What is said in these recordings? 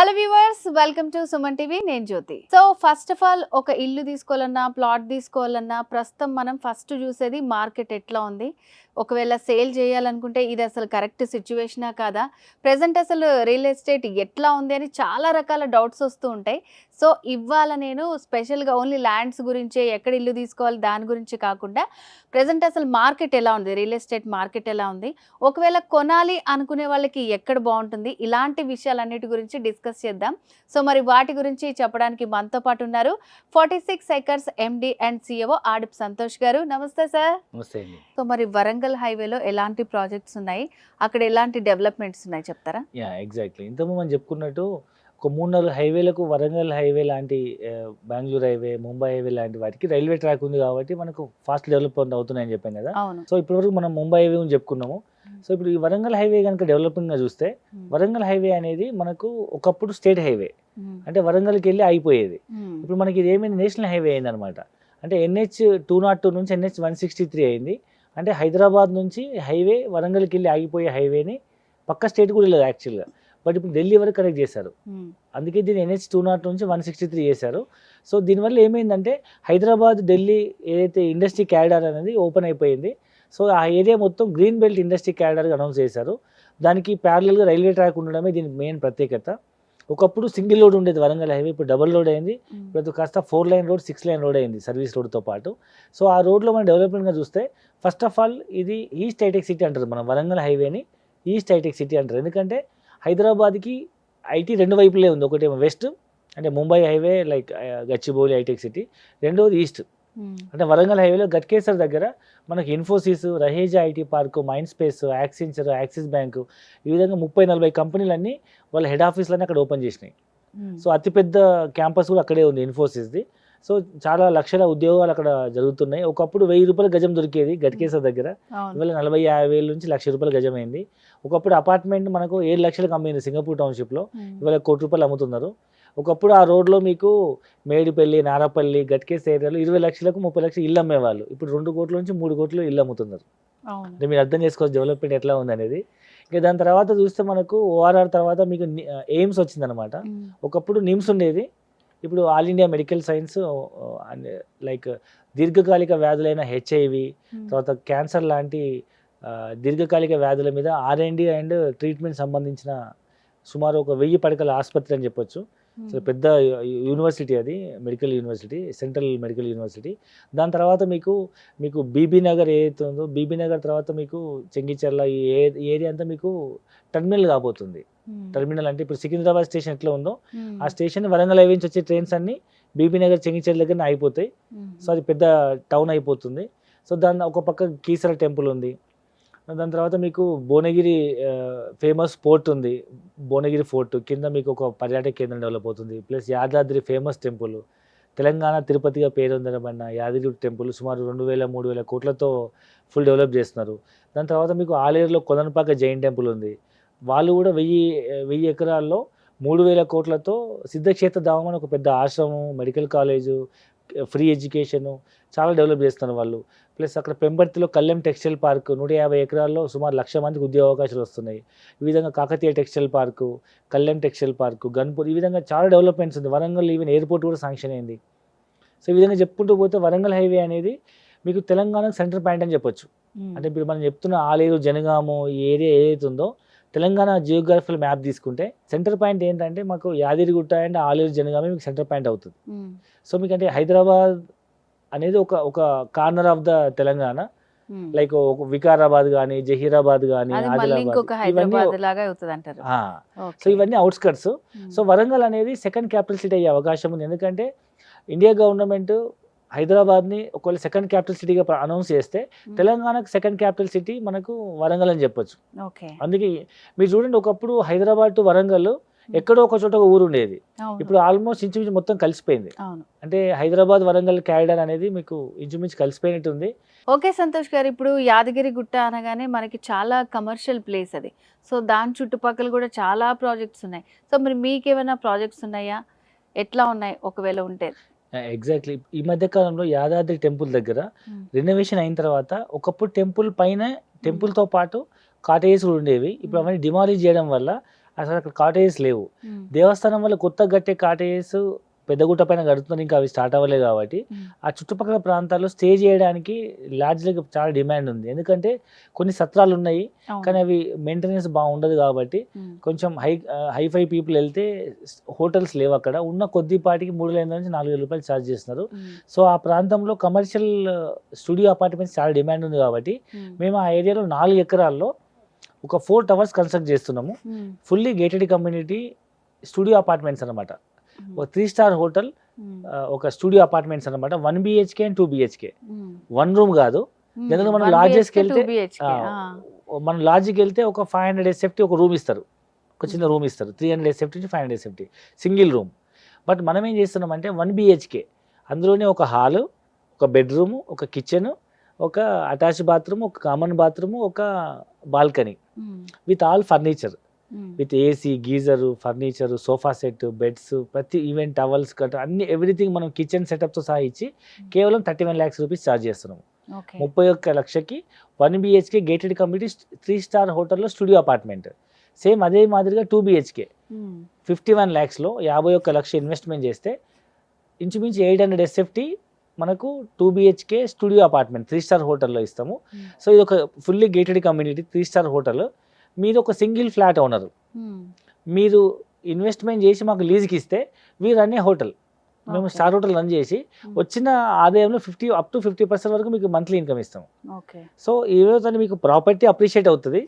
Hello viewers, welcome to Suman TV. నేను జ్యోతి. So first of all ఒక ఇల్లు తీసుకోవాలన్నా, ప్లాట్ తీసుకోవాలన్నా ప్రస్తుతం మనం ఫస్ట్ చూసేది మార్కెట్ ఎట్లా ఉంది. ఒకవేళ సేల్ చేయాలనుకుంటే ఇది అసలు కరెక్ట్ సిచ్యువేషనా కాదా, ప్రెజెంట్ అసలు రియల్ ఎస్టేట్ ఎట్లా ఉంది అని చాలా రకాల డౌట్స్ వస్తూ ఉంటాయి. సో ఇవాళ నేను స్పెషల్గా ఓన్లీ ల్యాండ్స్ గురించే, ఎక్కడ ఇల్లు తీసుకోవాలి దాని గురించి కాకుండా ప్రెజెంట్ అసలు మార్కెట్ ఎలా ఉంది, రియల్ ఎస్టేట్ మార్కెట్ ఎలా ఉంది, ఒకవేళ కొనాలి అనుకునే వాళ్ళకి ఎక్కడ బాగుంటుంది, ఇలాంటి విషయాలన్నిటి గురించి డిస్కస్ చేద్దాం. సో మరి వాటి గురించి చెప్పడానికి మనతో పాటు ఉన్నారు 46 acres MD and CEO Adip Santosh గారు. నమస్తే సార్. నమస్తే. సో మరి వరంగల్ హైవేలో ఎలాంటి ప్రాజెక్ట్స్ ఉన్నాయి, అక్కడ ఎలాంటి డెవలప్మెంట్స్ ఉన్నాయి చెప్తారా? ఎగ్జాక్ట్లీ ఇంతకు మనం చెప్పుకున్నట్టు ఒక 3-4 హైవేలకు వరంగల్ హైవే లాంటి బెంగళూరు హైవే, ముంబై హైవే లాంటి వాటికి రైల్వే ట్రాక్ ఉంది కాబట్టి మనకు ఫాస్ట్ డెవలప్మెంట్ అవుతున్నాయని చెప్పాం కదా. సో ఇప్పటివరకు మనం ముంబై హైవే అని చెప్పుకున్నాము. సో ఇప్పుడు ఈ వరంగల్ హైవే కనుక డెవలపింగ్గా చూస్తే వరంగల్ హైవే అనేది మనకు ఒకప్పుడు స్టేట్ హైవే, అంటే వరంగల్కి వెళ్ళి అయిపోయేది. ఇప్పుడు మనకి ఇది ఏమైంది, నేషనల్ హైవే అయింది అనమాట. అంటే NH 202 నుంచి NH 163 అయింది. అంటే హైదరాబాద్ నుంచి హైవే వరంగల్కి వెళ్ళి ఆగిపోయే హైవేని పక్క స్టేట్ కూడా లేదు యాక్చువల్గా, బట్ ఇప్పుడు ఢిల్లీ వరకు కనెక్ట్ చేశారు. అందుకే దీన్ని NH 202 నుంచి 163 చేశారు. సో దీనివల్ల ఏమైందంటే హైదరాబాద్ ఢిల్లీ ఏదైతే ఇండస్ట్రీ క్యారిడార్ అనేది ఓపెన్ అయిపోయింది. సో ఆ ఏరియా మొత్తం గ్రీన్ బెల్ట్ ఇండస్ట్రీ క్యారిడార్గా అనౌన్స్ చేశారు. దానికి ప్యారలల్గా రైల్వే ట్రాక్ ఉండడమే దీనికి మెయిన్ ప్రత్యేకత. ఒకప్పుడు సింగిల్ రోడ్ ఉండేది వరంగల్ హైవే, ఇప్పుడు డబుల్ రోడ్ అయింది. ఇప్పుడు కాస్త 4 lane రోడ్, 6 lane రోడ్ అయింది సర్వీస్ రోడ్తో పాటు. సో ఆ రోడ్లో మనం డెవలప్మెంట్గా చూస్తే ఫస్ట్ ఆఫ్ ఆల్ ఇది ఈస్ట్ హైటెక్ సిటీ అంటారు. మనం వరంగల్ హైవేని ఈస్ట్ హైటెక్ సిటీ అంటారు. ఎందుకంటే హైదరాబాద్కి ఐటీ రెండు వైపులే ఉంది. ఒకటేమో వెస్ట్ అంటే Mumbai highway like Gachibowli Hitech City, రెండవది ఈస్ట్ అంటే వరంగల్ హైవేలో గట్కేసర్ దగ్గర మనకి Infosys, Raheja IT park, Mind Space, Accenture, Axis bank, ఈ విధంగా 30-40 కంపెనీలన్నీ వాళ్ళ హెడ్ ఆఫీస్లన్నీ అక్కడ ఓపెన్ చేసినాయి. సో అతిపెద్ద క్యాంపస్ కూడా అక్కడే ఉంది ఇన్ఫోసిస్ది. సో చాలా లక్షల ఉద్యోగాలు అక్కడ జరుగుతున్నాయి. ఒకప్పుడు 1000 రూపాయల గజం దొరికేది గట్కేసర్ దగ్గర, ఇవాళ 40-50 వేల నుంచి 1,00,000 రూపాయల గజం అయింది. ఒకప్పుడు అపార్ట్మెంట్ మనకు 7 లక్షలకు అమ్మింది సింగపూర్ టౌన్షిప్లో, ఇవాళ 1 కోటి రూపాయలు అమ్ముతున్నారు. ఒకప్పుడు ఆ రోడ్లో మీకు మేడిపల్లి, నారపల్లి, గట్కేస్ ఏరియాలో 20 లక్షలకు 30 లక్షలు ఇల్లు అమ్మేవాళ్ళు. ఇప్పుడు 2 కోట్ల నుంచి 3 కోట్లు ఇల్లు అమ్ముతున్నారు. అంటే మీరు అర్థం చేసుకోవచ్చు డెవలప్మెంట్ ఎట్లా ఉంది అనేది. ఇంకా దాని తర్వాత చూస్తే మనకు ORR తర్వాత మీకు ఎయిమ్స్ వచ్చిందనమాట. ఒకప్పుడు నిమ్స్ ఉండేది, ఇప్పుడు all India medical science like దీర్ఘకాలిక వ్యాధులైన HIV, తర్వాత క్యాన్సర్ లాంటి దీర్ఘకాలిక వ్యాధుల మీద R&D అండ్ ట్రీట్మెంట్ సంబంధించిన సుమారు ఒక 1000 పడకల ఆసుపత్రి అని చెప్పొచ్చు. సో పెద్ద యూనివర్సిటీ అది, medical university, central medical university. దాని తర్వాత మీకు బీబీ నగర్ ఏదైతే ఉందో, బీబీ నగర్ తర్వాత మీకు చెంగిచెర్ల, ఈ ఏరియా అంతా మీకు టర్మినల్ కాబోతుంది. టర్మినల్ అంటే ఇప్పుడు సికింద్రాబాద్ స్టేషన్ ఎట్లా ఉందో ఆ స్టేషన్ వరంగల్ హైవే నుంచి వచ్చే ట్రైన్స్ అన్ని బీబీ నగర్, చెంగిచెర్ల దగ్గర అయిపోతాయి. సో అది పెద్ద టౌన్ అయిపోతుంది. సో దాని ఒక పక్క కీసర టెంపుల్ ఉంది. దాని తర్వాత మీకు భువనగిరి ఫేమస్ పోర్ట్ ఉంది, భువనగిరి ఫోర్ట్ కింద మీకు ఒక పర్యాటక కేంద్రం డెవలప్ అవుతుంది. Plus Yadadri famous temple, Telangana తిరుపతిగా పేరొందనబడిన యాదగిరి టెంపుల్ సుమారు 2,000-3,000 కోట్లతో ఫుల్ డెవలప్ చేస్తున్నారు. దాని తర్వాత మీకు ఆలేరులో కొలనుపాక జైన్ టెంపుల్ ఉంది. వాళ్ళు కూడా 1000 ఎకరాల్లో 3,000 కోట్లతో సిద్ధక్షేత్ర ధామం అని ఒక పెద్ద ఆశ్రమం, మెడికల్ కాలేజు, ఫ్రీ ఎడ్యుకేషను చాలా డెవలప్ చేస్తున్నారు వాళ్ళు. ప్లస్ అక్కడ పెంబర్తిలో కళ్యాణ్ టెక్స్టైల్ పార్క్ 150 ఎకరాల్లో సుమారు 1,00,000 మందికి ఉద్యోగ అవకాశాలు వస్తున్నాయి. ఈ విధంగా Kakatiya textile park, Kalyan textile park, Ganpur, ఈ విధంగా చాలా డెవలప్మెంట్స్ ఉంది. వరంగల్ ఈవెన్ ఎయిర్పోర్ట్ కూడా శాంక్షన్ అయింది. సో ఈ విధంగా చెప్పుకుంటూ పోతే వరంగల్ హైవే అనేది మీకు తెలంగాణకు సెంటర్ పాయింట్ అని చెప్పొచ్చు. అంటే ఇప్పుడు మనం చెప్తున్న ఆలేరు, జనగాము ఈ ఏరియా ఏదైతే ఉందో, తెలంగాణ జియోగ్రఫికల్ మ్యాప్ తీసుకుంటే సెంటర్ పాయింట్ ఏంటంటే మాకు యాదగిరిగుట్ట అండ్ ఆలేరు, జనగామే మీకు సెంటర్ పాయింట్ అవుతుంది. సో మీకు అంటే హైదరాబాద్ అనేది ఒక corner of the Telangana, like Vikarabad కానీ, జహీరాబాద్ కానీ, సో ఇవన్నీ అవుట్స్కట్స్. సో వరంగల్ అనేది సెకండ్ క్యాపిటల్ సిటీ అయ్యే అవకాశం ఉంది. ఎందుకంటే ఇండియా గవర్నమెంట్ హైదరాబాద్ని ఒకవేళ సెకండ్ క్యాపిటల్ సిటీగా అనౌన్స్ చేస్తే తెలంగాణకు సెకండ్ క్యాపిటల్ సిటీ మనకు వరంగల్ అని చెప్పొచ్చు. అందుకే మీరు చూడండి, ఒకప్పుడు హైదరాబాద్ టు వరంగల్ ఎక్కడో ఒక చోట ఒక ఊరు ఉండేది, ఇప్పుడు ఆల్మోస్ట్ ఇంచుమించు మొత్తం కలిసిపోయింది. అంటే హైదరాబాద్ వరంగల్ క్యారిడార్ అనేది మీకు ఇంచుమించు కలిసిపోయినట్టు ఉంది. ఓకే సంతోష్ గారు, ఇప్పుడు యాదగిరి గుట్ట అనగానే మనకి చాలా కమర్షియల్ ప్లేస్ అది. సో దాని చుట్టుపక్కల కూడా చాలా ప్రాజెక్ట్స్ ఉన్నాయి. సో మరి మీకు ఏమైనా ప్రాజెక్ట్స్ ఉన్నాయా, ఎట్లా ఉన్నాయి ఒకవేళ ఉంటే? ఎగ్జాక్ట్లీ ఈ మధ్య కాలంలో యాదాద్రి టెంపుల్ దగ్గర రెనోవేషన్ అయిన తర్వాత ఒకప్పుడు టెంపుల్ పైన టెంపుల్తో పాటు కాటేజెస్ కూడా ఉండేవి. ఇప్పుడు అవన్నీ డిమాలిష్ చేయడం వల్ల అసలు అక్కడ కాటేజెస్ లేవు. దేవస్థానం వల్ల కొత్త కట్టే కాటేజెస్ పెద్దగుట్ట పైన కడుతున్నారు, ఇంకా అవి స్టార్ట్ అవ్వలేదు కాబట్టి ఆ చుట్టుపక్కల ప్రాంతాల్లో స్టే చేయడానికి లాడ్జ్లకు చాలా డిమాండ్ ఉంది. ఎందుకంటే కొన్ని సత్రాలు ఉన్నాయి కానీ అవి మెయింటెనెన్స్ బాగుండదు కాబట్టి కొంచెం హైఫై పీపుల్ వెళ్తే హోటల్స్ లేవు. అక్కడ ఉన్న కొద్దిపాటికి 3,000 నుంచి 4,000 రూపాయలు ఛార్జ్ చేస్తున్నారు. సో ఆ ప్రాంతంలో కమర్షియల్ స్టూడియో అపార్ట్మెంట్స్ చాలా డిమాండ్ ఉంది కాబట్టి మేము ఆ ఏరియాలో 4 ఎకరాల్లో ఒక 4 టవర్స్ కన్స్ట్రక్ట్ చేస్తున్నాము. Fully gated community studio apartments అనమాట. ఒక 3 స్టార్ హోటల్, ఒక స్టూడియో అపార్ట్మెంట్స్ అనమాట. 1 BHK అండ్ 2 BHK, 1 రూమ్ కాదు. జనరల్గా మనం లాడ్జెస్కి వెళ్తే మనం లాడ్జ్కి వెళ్తే ఒక 500 SFT ఒక రూమ్ ఇస్తారు, ఒక చిన్న రూమ్ ఇస్తారు. 300 SFT నుంచి 500 SFT సింగిల్ రూమ్. బట్ మనం ఏం చేస్తున్నామంటే 1 BHK అందులోనే ఒక హాలు, ఒక బెడ్రూము, ఒక కిచెన్, ఒక అటాచ్ బాత్రూమ్, ఒక కామన్ బాత్రూమ్, ఒక balcony with all furniture, with AC, geyser, furniture, sofa set, beds, ప్రతి ఈవెంట్ టవల్స్ కట్ అన్ని ఎవ్రీథింగ్ మనం కిచెన్ సెటప్తో సహా ఇచ్చి కేవలం 31 lakhs రూపీస్ ఛార్జ్ చేస్తున్నాము. 31 లక్షకి 1 BHK గేటెడ్ కమ్యూనిటీ 3 స్టార్ హోటల్లో స్టూడియో అపార్ట్మెంట్. సేమ్ అదే మాదిరిగా 2 BHK 51 lakhsలో 51 లక్ష ఇన్వెస్ట్మెంట్ చేస్తే ఇంచుమించు 800 SFT మనకు 2 BHK స్టూడియో అపార్ట్మెంట్ 3 స్టార్ హోటల్లో ఇస్తాము. సో ఇది ఒక fully gated community 3 star hotel. మీరు ఒక సింగిల్ ఫ్లాట్ ఓనర్, మీరు ఇన్వెస్ట్మెంట్ చేసి మాకు లీజ్కి ఇస్తే మీరు అనే హోటల్, మేము స్టార్ హోటల్ రన్ చేసి వచ్చిన ఆదాయంలో 50% వరకు మీకు మంత్లీ ఇన్కమ్ ఇస్తాం. సో ఈ రోజు మీకు ప్రాపర్టీ అప్రిషియేట్ అవుతుంది,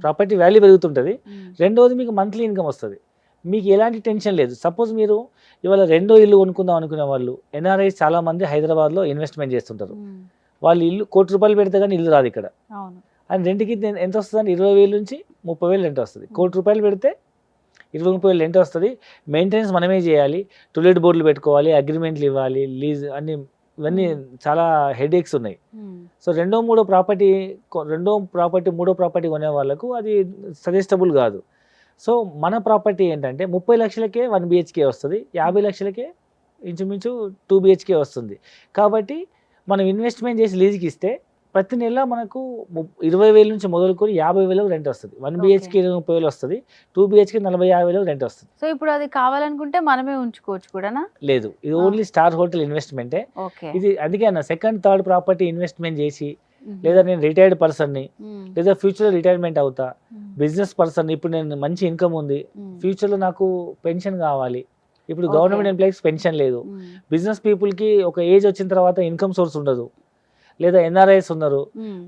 ప్రాపర్టీ వాల్యూ పెరుగుతుంటుంది. రెండోది మీకు మంత్లీ ఇన్కమ్ వస్తుంది, మీకు ఎలాంటి టెన్షన్ లేదు. సపోజ్ మీరు ఇవాళ రెండో ఇల్లు కొనుక్కుందాం అనుకునే వాళ్ళు, NRIs చాలా మంది హైదరాబాద్లో ఇన్వెస్ట్మెంట్ చేస్తుంటారు. వాళ్ళు ఇల్లు ₹1,00,00,000 పెడితే కానీ ఇల్లు రాదు ఇక్కడ. అండ్ రెంట్కి ఎంత వస్తుంది? 20,000 నుంచి 30,000 రెంట్ వస్తుంది. ₹1,00,00,000 పెడితే 20-30,000 రెంట్ వస్తుంది. మెయింటెనెన్స్ మనమే చేయాలి, టూలెట్ బోర్డులు పెట్టుకోవాలి, అగ్రిమెంట్లు ఇవ్వాలి, లీజ్ అన్ని, ఇవన్నీ చాలా హెడేక్స్ ఉన్నాయి. సో రెండో ప్రాపర్టీ మూడో ప్రాపర్టీ కొనే వాళ్ళకు అది సజెస్టబుల్ కాదు. సో మన ప్రాపర్టీ ఏంటంటే 30 లక్షలకే 1 BHK వస్తుంది, 50 లక్షలకే ఇంచుమించు 2 BHK వస్తుంది. కాబట్టి మనం ఇన్వెస్ట్మెంట్ చేసి లీజ్కి ఇస్తే ప్రతి నెల మనకు 20,000 నుంచి మొదలుకొని 50,000 రెంట్ వస్తుంది. 1 BHK 30,000 వస్తుంది, 2 BHK 40,000 రెంట్ వస్తుంది. సో ఇప్పుడు అది కావాలనుకుంటే మనమే ఉంచుకోవచ్చు కూడానా? లేదు, ఇది ఓన్లీ స్టార్ హోటల్ ఇన్వెస్ట్మెంటే. ఇది అందుకే అన్న సెకండ్ థర్డ్ ప్రాపర్టీ ఇన్వెస్ట్మెంట్ చేసి, లేదా నేను రిటైర్డ్ పర్సన్ని, లేదా ఫ్యూచర్లో రిటైర్మెంట్ అవుతా, బిజినెస్ పర్సన్, ఇప్పుడు నేను మంచి ఇన్కమ్ ఉంది, ఫ్యూచర్లో నాకు పెన్షన్ కావాలి. ఇప్పుడు గవర్నమెంట్ ఎంప్లాయీస్ పెన్షన్ లేదు, బిజినెస్ పీపుల్కి ఒక ఏజ్ వచ్చిన తర్వాత ఇన్కమ్ సోర్స్ ఉండదు, లేదా NRIs ఉన్నారు,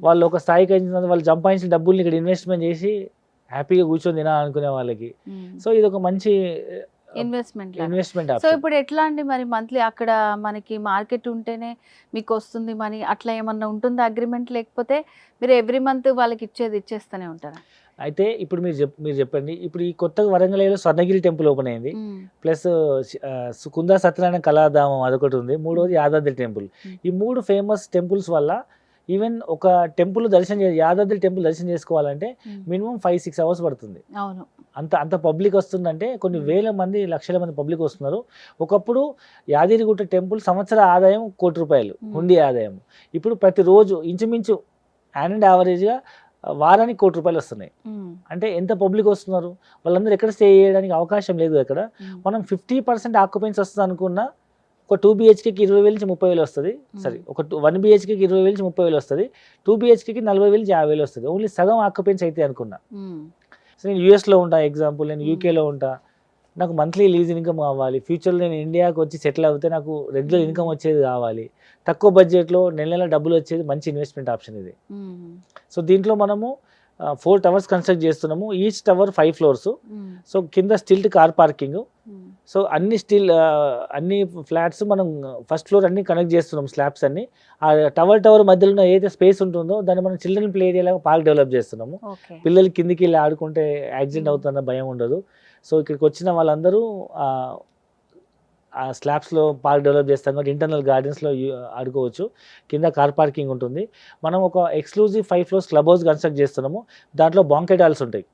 వాళ్ళు ఒక స్థాయికి వచ్చిన తర్వాత వాళ్ళు సంపాదించిన డబ్బుల్ని ఇక్కడ ఇన్వెస్ట్మెంట్ చేసి హ్యాపీగా కూర్చొని తినాలనుకునే వాళ్ళకి. సో ఇది ఒక మంచి ఇన్వెస్ట్మెంట్. సో ఇప్పుడు ఎట్లా అండి మరి మంత్లీ అక్కడ మనకి మార్కెట్ ఉంటేనే మీకు వస్తుంది మనీ, అట్లా ఏమన్నా ఉంటుందా అగ్రిమెంట్? లేకపోతే మీరు ఎవ్రీ మంత్ వాళ్ళకి ఇచ్చేస్తూనే ఉంటారా? అయితే ఇప్పుడు మీరు చెప్పండి, ఇప్పుడు ఈ కొత్తగా వరంగల్లో స్వర్ణగిరి టెంపుల్ ఓపెన్ అయింది, ప్లస్ కుందా సత్యనారాయణ కళాధామం అదొకటి ఉంది, మూడోది యాదాద్రి టెంపుల్. ఈ 3 ఫేమస్ టెంపుల్స్ వల్ల ఈవెన్ ఒక టెంపుల్ యాదాద్రి టెంపుల్ దర్శనం చేసుకోవాలంటే మినిమం 5-6 అవర్స్ పడుతుంది. అంత పబ్లిక్ వస్తుందంటే కొన్ని వేల మంది, లక్షల మంది పబ్లిక్ వస్తున్నారు. ఒకప్పుడు యాదగిరిగుట్ట టెంపుల్ సంవత్సర ఆదాయం ₹1,00,00,000 హుండీ ఆదాయం. ఇప్పుడు ప్రతిరోజు ఇంచుమించు యావరేజ్గా వారానికి ₹1,00,00,000 వస్తున్నాయి. అంటే ఎంత పబ్లిక్ వస్తున్నారు, వాళ్ళందరూ ఎక్కడ స్టే చేయడానికి అవకాశం లేదు. అక్కడ మనం 50% ఆక్యుపెన్సీ వస్తుంది అనుకున్నా ఒక 2 BHKకి 20,000 నుంచి 30,000 వస్తుంది. సరే, ఒక 1 BHKకి 20,000 నుంచి 30,000 వస్తుంది, 2 BHKకి 40,000 నుంచి 50,000 వస్తుంది. ఓన్లీ సగం ఆక్యుపెన్సీ అయితే అనుకున్నా. సో నేను US లో ఉంటా, ఎగ్జాంపుల్ నేను UKలో ఉంటా, నాకు మంత్లీ లీజ్ ఇన్కమ్ కావాలి, ఫ్యూచర్లో నేను ఇండియాకి వచ్చి సెటిల్ అవుతే నాకు రెగ్యులర్ ఇన్కమ్ వచ్చేది కావాలి, తక్కువ బడ్జెట్లో నెల డబ్బులు వచ్చేది మంచి ఇన్వెస్ట్మెంట్ ఆప్షన్ ఇది. సో దీంట్లో మనము 4 టవర్స్ కన్స్ట్రక్ట్ చేస్తున్నాము, ఈచ్ టవర్ 5 floors. సో కింద స్టిల్ట్ కార్ పార్కింగ్. సో అన్ని ఫ్లాట్స్ మనం ఫస్ట్ ఫ్లోర్ అన్ని కనెక్ట్ చేస్తున్నాం, స్లాబ్స్ అన్ని. ఆ టవర్ మధ్యలో ఉన్న ఏదైతే స్పేస్ ఉంటుందో దాన్ని మనం చిల్డ్రన్ ప్లే ఏరియా లాగా పార్క్ డెవలప్ చేస్తున్నాము. పిల్లలు కిందికి వెళ్ళి ఆడుకుంటే యాక్సిడెంట్ అవుతుందన్న భయం ఉండదు. సో ఇక్కడికి వచ్చిన వాళ్ళందరూ ఆ స్లాబ్స్లో పార్క్ డెవలప్ చేస్తాం కాబట్టి ఇంటర్నల్ గార్డెన్స్లో ఆడుకోవచ్చు. కింద కార్ పార్కింగ్ ఉంటుంది. మనం ఒక exclusive 5 floors club house construct చేస్తున్నాము. దాంట్లో బాంకెట్ హాల్స్ ఉంటాయి.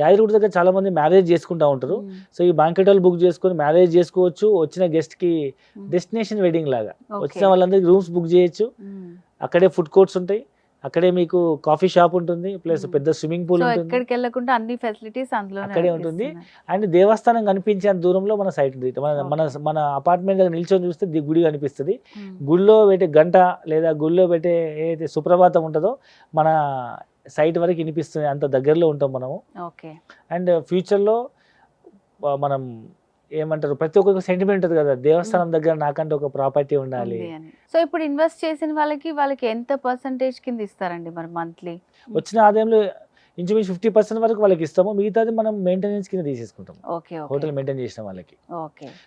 యాదగిరిగుట్ట దగ్గర చాలా మంది మ్యారేజ్ చేసుకుంటూ ఉంటారు. సో ఈ బాంకెట్ హాల్ బుక్ చేసుకొని మ్యారేజ్ చేసుకోవచ్చు. వచ్చిన గెస్ట్కి డెస్టినేషన్ వెడ్డింగ్ లాగా వచ్చిన వాళ్ళందరికీ రూమ్స్ బుక్ చేయొచ్చు. అక్కడే ఫుడ్ కోర్ట్స్ ఉంటాయి, అక్కడే మీకు కాఫీ షాప్ ఉంటుంది, ప్లస్ పెద్ద స్విమ్మింగ్ పూల్ సో ఉంటుంది, ఎక్కడికి వెళ్ళకుండా అన్ని ఫెసిలిటీస్ అందులో అక్కడే ఉంటుంది. అండ్ దేవస్థానం కనిపించేంత దూరంలో మన సైట్ ఉంది. మన మన అపార్ట్మెంట్ దగ్గర నిల్చొని చూస్తే గుడి కనిపిస్తుంది. గుడిలో పెట్టే గంట లేదా గుడిలో పెట్టే ఏదైతే సుప్రభాతం ఉంటుందో మన సైట్ వరకు వినిపిస్తుంది. అంత దగ్గరలో ఉంటాం మనము. ఓకే. అండ్ ఫ్యూచర్లో మనం ఏమంటారు, ప్రతి ఒక్కరికి సెంటిమెంట్ ఉంటుంది కదా, దేవస్థానం దగ్గర నాకంటే ఒక ప్రాపర్టీ ఉండాలి. సో ఇప్పుడు ఇన్వెస్ట్ చేసిన వాళ్ళకి ఎంత పర్సంటేజ్ కింద ఇస్తారండి మరి మంత్లీ? వచ్చిన ఆదాయంలో ఇంచుమించు 50% వరకు వాళ్ళకి ఇస్తాము, మిగతాది మనం మెయింటెనెన్స్ కింద తీసేసుకుంటాం, హోటల్ మెయింటైన్ చేసిన వాళ్ళకి.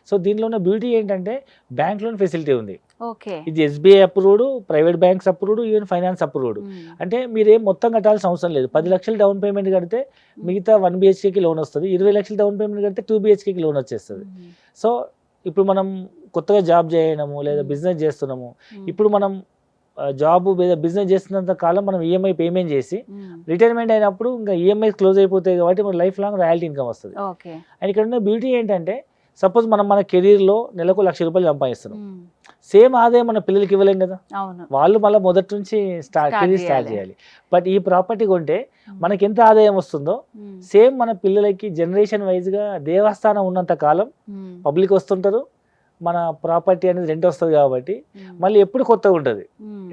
సో దీనిలో ఉన్న బ్యూటీ ఏంటంటే బ్యాంక్ లోన్ ఫెసిలిటీ ఉంది. ఇది SBI approved, private banks approved, even finance approved. అంటే మీరేం మొత్తం కట్టాల్సిన అవసరం లేదు. 10 లక్షలు డౌన్ పేమెంట్ కడితే మిగతా 1 BHKకి లోన్ వస్తుంది. 20 లక్షలు డౌన్ పేమెంట్ కడితే 2 BHKకి లోన్ వచ్చేస్తుంది. సో ఇప్పుడు మనం కొత్తగా జాబ్ చేయడము లేదా బిజినెస్ చేస్తున్నాము, ఇప్పుడు మనం జాబ్ లేదా బిజినెస్ చేస్తున్నంత కాలం మనం EMI పేమెంట్ చేసి రిటైర్మెంట్ అయినప్పుడు ఇంకా EMI క్లోజ్ అయిపోతాయి కాబట్టి మన లైఫ్ లాంగ్ రాయల్టీ ఇన్కమ్ వస్తుంది. అండ్ ఇక్కడ ఉన్న బ్యూటీ ఏంటంటే సపోజ్ మనం మన కెరీర్లో నెలకు ₹1,00,000 సంపాదిస్తున్నాం, సేమ్ ఆదాయం మన పిల్లలకి ఇవ్వలేం కదా, వాళ్ళు మళ్ళీ మొదటి నుంచి కెరీర్ స్టార్ట్ చేయాలి. బట్ ఈ ప్రాపర్టీ కొంటే మనకి ఎంత ఆదాయం వస్తుందో సేమ్ మన పిల్లలకి జనరేషన్ వైజ్గా దేవస్థానం ఉన్నంత కాలం పబ్లిక్ వస్తుంటారు, మన ప్రాపర్టీ అనేది రెంట్ వస్తుంది కాబట్టి మళ్ళీ ఎప్పుడు కొత్తగా ఉంటుంది.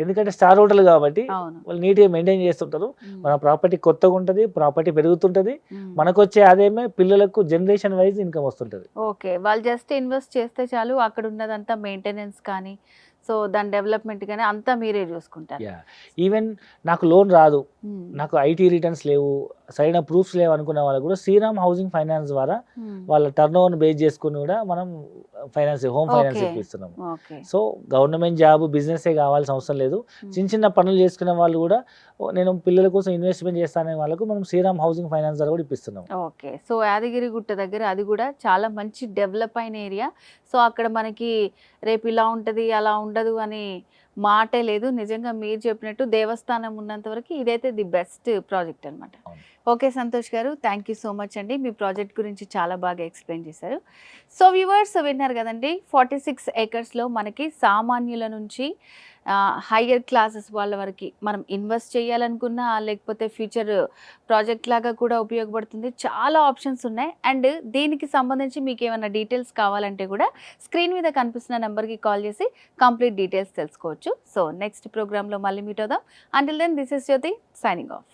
ఎందుకంటే స్టార్ హోటల్ కాబట్టి వాళ్ళు నీట్గా మెయింటైన్ చేస్తుంటారు, మన ప్రాపర్టీ కొత్తగా ఉంటుంది, ప్రాపర్టీ పెరుగుతుంటుంది, మనకు వచ్చే ఆదాయమే పిల్లలకు జనరేషన్ వైజ్ ఇన్కమ్ వస్తుంటుంది. ఓకే, వాళ్ళు జస్ట్ ఇన్వెస్ట్ చేస్తే చాలు, అక్కడ ఉన్నదంతా మెయింటెనెన్స్ కానీ సో దాని డెవలప్మెంట్ కానీ అంతా మీరే చూసుకుంటారు. ఈవెన్ నాకు లోన్ రాదు, నాకు IT రిటర్న్స్ లేవు, సరైన ప్రూఫ్స్ లేవు అనుకున్న వాళ్ళకి కూడా శ్రీరామ్ హౌసింగ్ ఫైనాన్స్ ద్వారా వాళ్ళ టర్న్ ఓవర్ బేస్ చేసుకుని కూడా మనం ఫైనాన్స్, హోమ్ ఫైనాన్స్ ఇప్పిస్తున్నాం. సో గవర్నమెంట్ జాబ్ బిజినెస్ కావాల్సిన అవసరం లేదు, చిన్న చిన్న పనులు చేసుకునే వాళ్ళు కూడా నేను పిల్లల కోసం ఇన్వెస్ట్మెంట్ చేస్తానే వాళ్ళకు మనం శ్రీరామ్ హౌసింగ్ ఫైనాన్స్ ద్వారా కూడా ఇప్పిస్తున్నాం. ఓకే, సో యాదగిరి గుట్ట దగ్గర అది కూడా చాలా మంచి డెవలప్ అయిన ఏరియా. సో అక్కడ మనకి రేపు ఇలా ఉంటుంది అలా ఉండదు అని మాటే లేదు. నిజంగా మీరు చెప్పినట్టు దేవస్థానం ఉన్నంత వరకు ఇదైతే ది బెస్ట్ ప్రాజెక్ట్ అనమాట. ఓకే సంతోష్ గారు, థ్యాంక్ యూ సో మచ్ అండి, మీ ప్రాజెక్ట్ గురించి చాలా బాగా ఎక్స్ప్లెయిన్ చేశారు. సో వ్యూవర్స్ విన్నారు కదండి, 46 acresలో మనకి సామాన్యుల నుంచి హయ్యర్ క్లాసెస్ వాళ్ళ వరకు మనం ఇన్వెస్ట్ చేయాలనుకున్నా లేకపోతే ఫ్యూచర్ ప్రాజెక్ట్ లాగా కూడా ఉపయోగపడుతుంది. చాలా ఆప్షన్స్ ఉన్నాయి. అండ్ దీనికి సంబంధించి మీకు ఏమైనా డీటెయిల్స్ కావాలంటే కూడా స్క్రీన్ మీద కనిపిస్తున్న నెంబర్కి కాల్ చేసి కంప్లీట్ డీటెయిల్స్ తెలుసుకోవచ్చు. సో నెక్స్ట్ ప్రోగ్రాంలో మళ్ళీ మీట్ అవుదాం. Until then this is Jyothi signing of.